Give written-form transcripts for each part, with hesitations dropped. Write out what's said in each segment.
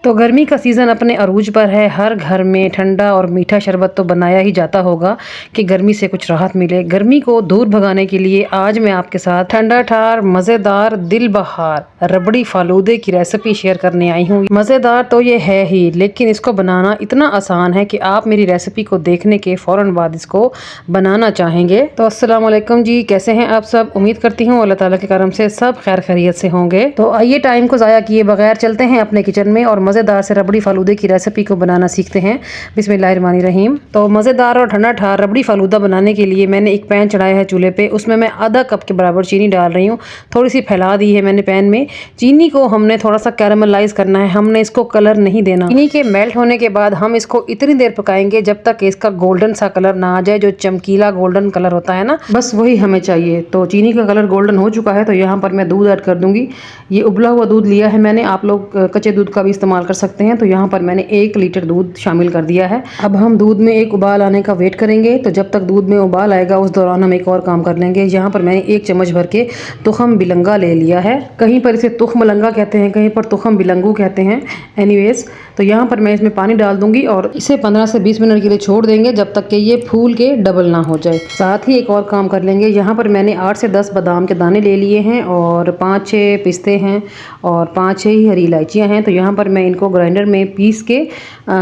तो गर्मी का सीज़न अपने अरूज पर है। हर घर में ठंडा और मीठा शरबत तो बनाया ही जाता होगा कि गर्मी से कुछ राहत मिले। गर्मी को दूर भगाने के लिए आज मैं आपके साथ ठंडा ठार मज़ेदार दिल बहार रबड़ी फालूदे की रेसिपी शेयर करने आई हूँ। मज़ेदार तो ये है ही, लेकिन इसको बनाना इतना आसान है कि आप मेरी रेसिपी को देखने के फ़ौरन बाद इसको बनाना चाहेंगे। तो अस्सलाम वालेकुम जी, कैसे हैं आप सब? उम्मीद करती हूँ अल्लाह ताला के करम से सब खैर खैरियत से होंगे। तो आइए टाइम को ज़ाया किए बगैर चलते हैं अपने किचन में और मज़ेदार से रबड़ी फालूदे की रेसिपी को बनाना सीखते हैं। बिस्मिल्लाहिर्रहमानिर्रहीम। तो मज़ेदार और ठंडा ठार रबड़ी फालूदा बनाने के लिए मैंने एक पैन चढ़ाया है चूल्हे पे। उसमें मैं आधा कप के बराबर चीनी डाल रही हूँ। थोड़ी सी फैला दी है मैंने पैन में। चीनी को हमने थोड़ा सा कैरामलाइज करना है, हमने इसको कलर नहीं देना। चीनी के मेल्ट होने के बाद हम इसको इतनी देर पकाएंगे जब तक इसका गोल्डन सा कलर ना आ जाए, जो चमकीला गोल्डन कलर होता है ना, बस वही हमें चाहिए। तो चीनी का कलर गोल्डन हो चुका है तो यहाँ पर मैं दूध ऐड कर दूंगी। ये उबला हुआ दूध लिया है मैंने, आप लोग कच्चे दूध का भी इस्तेमाल कर सकते हैं। तो यहाँ पर मैंने 1 लीटर दूध शामिल कर दिया है। अब हम दूध में एक उबाल आने का वेट करेंगे। तो जब तक दूध में उबाल आएगा उस दौरान हम एक और काम कर लेंगे। यहाँ पर मैंने 1 चम्मच भर के तुखम बिलंगा ले लिया है। कहीं पर इसे तुख मलंगा कहते हैं, कहीं पर तुखम बिलंगू कहते हैं। एनीवेज, तो यहाँ पर मैं इसमें पानी डाल दूंगी और इसे 15 से 20 मिनट के लिए छोड़ देंगे जब तक कि ये फूल के डबल ना हो जाए। साथ ही एक और काम कर लेंगे। यहाँ पर मैंने 8 से 10 बादाम के दाने ले लिए हैं और 5-6 पिस्ते हैं और 5-6 ही हरी इलायचियाँ हैं। तो यहाँ पर मैं इनको ग्राइंडर में पीस के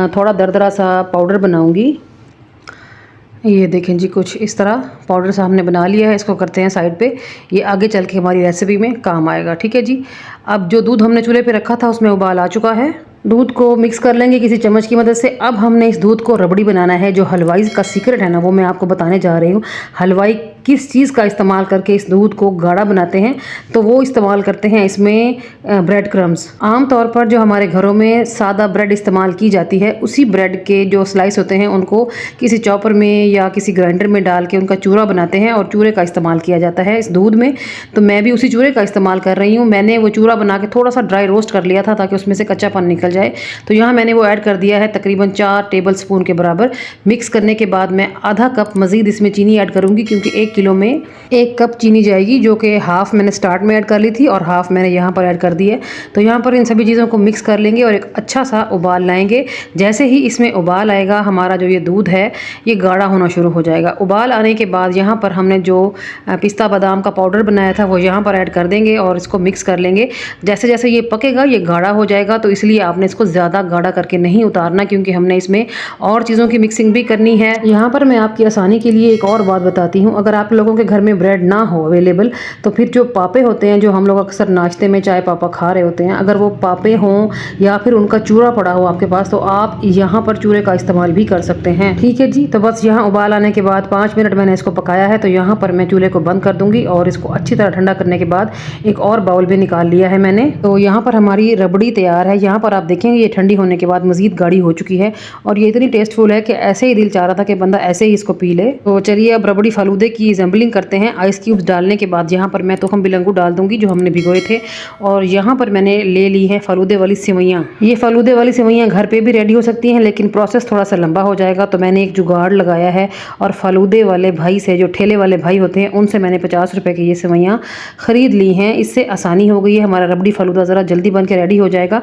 थोड़ा दरदरा सा पाउडर बनाऊंगी। ये देखें जी, कुछ इस तरह पाउडर सा हमने बना लिया है। इसको करते हैं साइड पे, ये आगे चल के हमारी रेसिपी में काम आएगा। ठीक है जी। अब जो दूध हमने चूल्हे पे रखा था उसमें उबाल आ चुका है। दूध को मिक्स कर लेंगे किसी चम्मच की मदद से। अब हमने इस दूध को रबड़ी बनाना है। जो हलवाई का सीक्रेट है ना, वो मैं आपको बताने जा रही हूँ। हलवाई किस चीज़ का इस्तेमाल करके इस दूध को गाढ़ा बनाते हैं, तो वो इस्तेमाल करते हैं इसमें ब्रेड क्रम्स। आम तौर पर जो हमारे घरों में सादा ब्रेड इस्तेमाल की जाती है, उसी ब्रेड के जो स्लाइस होते हैं उनको किसी चॉपर में या किसी ग्राइंडर में डाल के उनका चूरा बनाते हैं और चूरे का इस्तेमाल किया जाता है इस दूध में। तो मैं भी उसी चूरे का इस्तेमाल कर रही हूँ। मैंने वो चूरा बना के थोड़ा सा ड्राई रोस्ट कर लिया था ताकि उसमें से कच्चापन निकल जाए। तो यहाँ मैंने वो ऐड कर दिया है तकरीबन 4 टेबल स्पून के बराबर। मिक्स करने के बाद मैं आधा कप मज़ीद इसमें चीनी ऐड करूँगी, क्योंकि 1 किलो में 1 कप चीनी जाएगी, जो कि हाफ़ मैंने स्टार्ट में ऐड कर ली थी और हाफ़ मैंने यहाँ पर ऐड कर दी है। तो यहाँ पर इन सभी चीज़ों को मिक्स कर लेंगे और एक अच्छा सा उबाल लाएंगे। जैसे ही इसमें उबाल आएगा, हमारा जो ये दूध है ये गाढ़ा होना शुरू हो जाएगा। उबाल आने के बाद यहाँ पर हमने जो पिस्ता बादाम का पाउडर बनाया था वो यहाँ पर ऐड कर देंगे और इसको मिक्स कर लेंगे। जैसे जैसे ये पकेगा ये गाढ़ा हो जाएगा, तो इसलिए आपने इसको ज़्यादा गाढ़ा करके नहीं उतारना, क्योंकि हमने इसमें और चीज़ों की मिक्सिंग भी करनी है। यहाँ पर मैं आपकी आसानी के लिए एक और बात बताती हूँ। अगर आप लोगों के घर में ब्रेड ना हो अवेलेबल, तो फिर जो पापे होते हैं, जो हम लोग अक्सर नाश्ते में चाय पापा खा रहे होते हैं, अगर वो पापे हों या फिर उनका चूरा पड़ा हो आपके पास, तो आप यहाँ पर चूरे का इस्तेमाल भी कर सकते हैं। ठीक है जी। तो बस यहाँ उबाल आने के बाद 5 मिनट मैंने इसको पकाया है। तो यहाँ पर मैं चूल्हे को बंद कर दूंगी और इसको अच्छी तरह ठंडा करने के बाद एक और बाउल में निकाल लिया है मैंने। तो यहाँ पर हमारी रबड़ी तैयार है। यहाँ पर आप देखेंगे ये ठंडी होने के बाद मज़ीद गाढ़ी हो चुकी है और ये इतनी टेस्टफुल है कि ऐसे ही दिल चाह रहा था कि बंदा ऐसे ही इसको पी ले। तो चलिए अब रबड़ी फालूदे की जम्बलिंग करते हैं। आइस क्यूब्स डालने के बाद यहाँ पर मैं तुखम बिलंगू डाल दूंगी जो हमने भिगोए थे, और यहाँ पर मैंने ले ली है फालूदे वाली सेवइयाँ। ये फालूदे वाली सेवइयाँ घर पे भी रेडी हो सकती हैं, लेकिन प्रोसेस थोड़ा सा लंबा हो जाएगा। तो मैंने एक जुगाड़ लगाया है और फालूदे वाले भाई से, जो ठेले वाले भाई होते हैं, उनसे मैंने 50 रुपए की ये सेवइयाँ ख़रीद ली हैं। इससे आसानी हो गई है, हमारा रबड़ी फालूदा ज़रा जल्दी बन के रेडी हो जाएगा।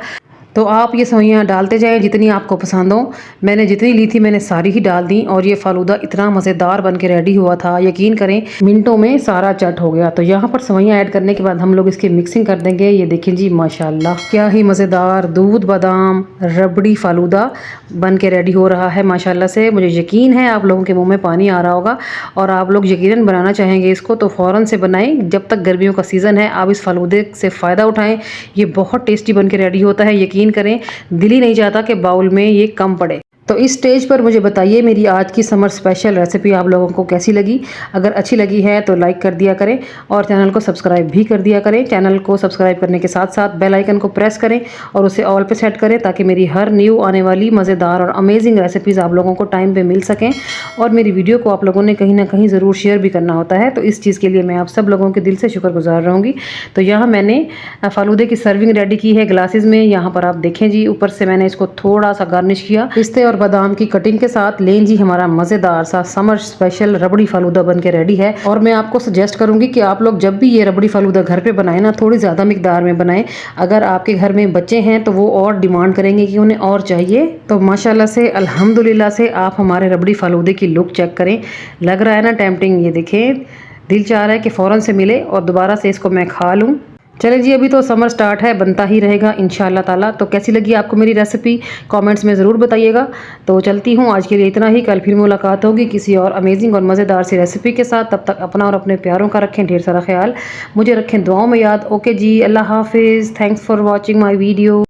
तो आप ये सेवइयाँ डालते जाएं जितनी आपको पसंद हो। मैंने जितनी ली थी मैंने सारी ही डाल दी और ये फालूदा इतना मज़ेदार बन के रेडी हुआ था, यकीन करें मिनटों में सारा चट हो गया। तो यहाँ पर सेवइयाँ ऐड करने के बाद हम लोग इसकी मिक्सिंग कर देंगे। ये देखें जी, माशाल्लाह क्या ही मज़ेदार दूध बादाम रबड़ी फालूदा बन के रेडी हो रहा है माशाल्लाह से। मुझे यकीन है आप लोगों के मुँह में पानी आ रहा होगा और आप लोग यकीनन बनाना चाहेंगे इसको। तो फ़ौरन से बनाएं, जब तक गर्मियों का सीज़न है आप इस फालूदे से फ़ायदा उठाएँ। ये बहुत टेस्टी बन के रेडी होता है, यकीन करें दिल ही नहीं चाहता कि बाउल में ये कम पड़े। तो इस स्टेज पर मुझे बताइए मेरी आज की समर स्पेशल रेसिपी आप लोगों को कैसी लगी। अगर अच्छी लगी है तो लाइक कर दिया करें और चैनल को सब्सक्राइब भी कर दिया करें। चैनल को सब्सक्राइब करने के साथ साथ बेल आइकन को प्रेस करें और उसे ऑल पे सेट करें, ताकि मेरी हर न्यू आने वाली मज़ेदार और अमेजिंग रेसिपीज़ आप लोगों को टाइम पे मिल सकें। और मेरी वीडियो को आप लोगों ने कहीं ना कहीं ज़रूर शेयर भी करना होता है, तो इस चीज़ के लिए मैं आप सब लोगों के दिल से शुक्रगुजार रहूँगी। तो यहाँ मैंने फालूदे की सर्विंग रेडी की है ग्लासेस में। यहाँ पर आप देखें जी, ऊपर से मैंने इसको थोड़ा सा गार्निश किया पिस्ते और बादाम की कटिंग के साथ लें जी हमारा मज़ेदार सा समर स्पेशल रबड़ी फालूदा बन के रेडी है। और मैं आपको सजेस्ट करूंगी कि आप लोग जब भी ये रबड़ी फालूदा घर पे बनाएं ना, थोड़ी ज़्यादा मिकदार में बनाएं। अगर आपके घर में बच्चे हैं तो वो और डिमांड करेंगे कि उन्हें और चाहिए। तो माशाल्लाह से अल्हम्दुलिल्लाह से आप हमारे रबड़ी फालूदे की लुक चेक करें। लग रहा है ना टेम्पटिंग, ये देखें, दिल चाह रहा है कि फ़ौरन से मिले और दोबारा से इसको मैं खा लूँ। चले जी, अभी तो समर स्टार्ट है, बनता ही रहेगा इंशाल्लाह ताला। तो कैसी लगी आपको मेरी रेसिपी, कमेंट्स में ज़रूर बताइएगा। तो चलती हूँ, आज के लिए इतना ही। कल फिर मुलाकात होगी किसी और अमेजिंग और मज़ेदार सी रेसिपी के साथ। तब तक अपना और अपने प्यारों का रखें ढेर सारा ख्याल, मुझे रखें दुआओं में याद। ओके जी, अल्लाह हाफिज़। Thanks for watching my video.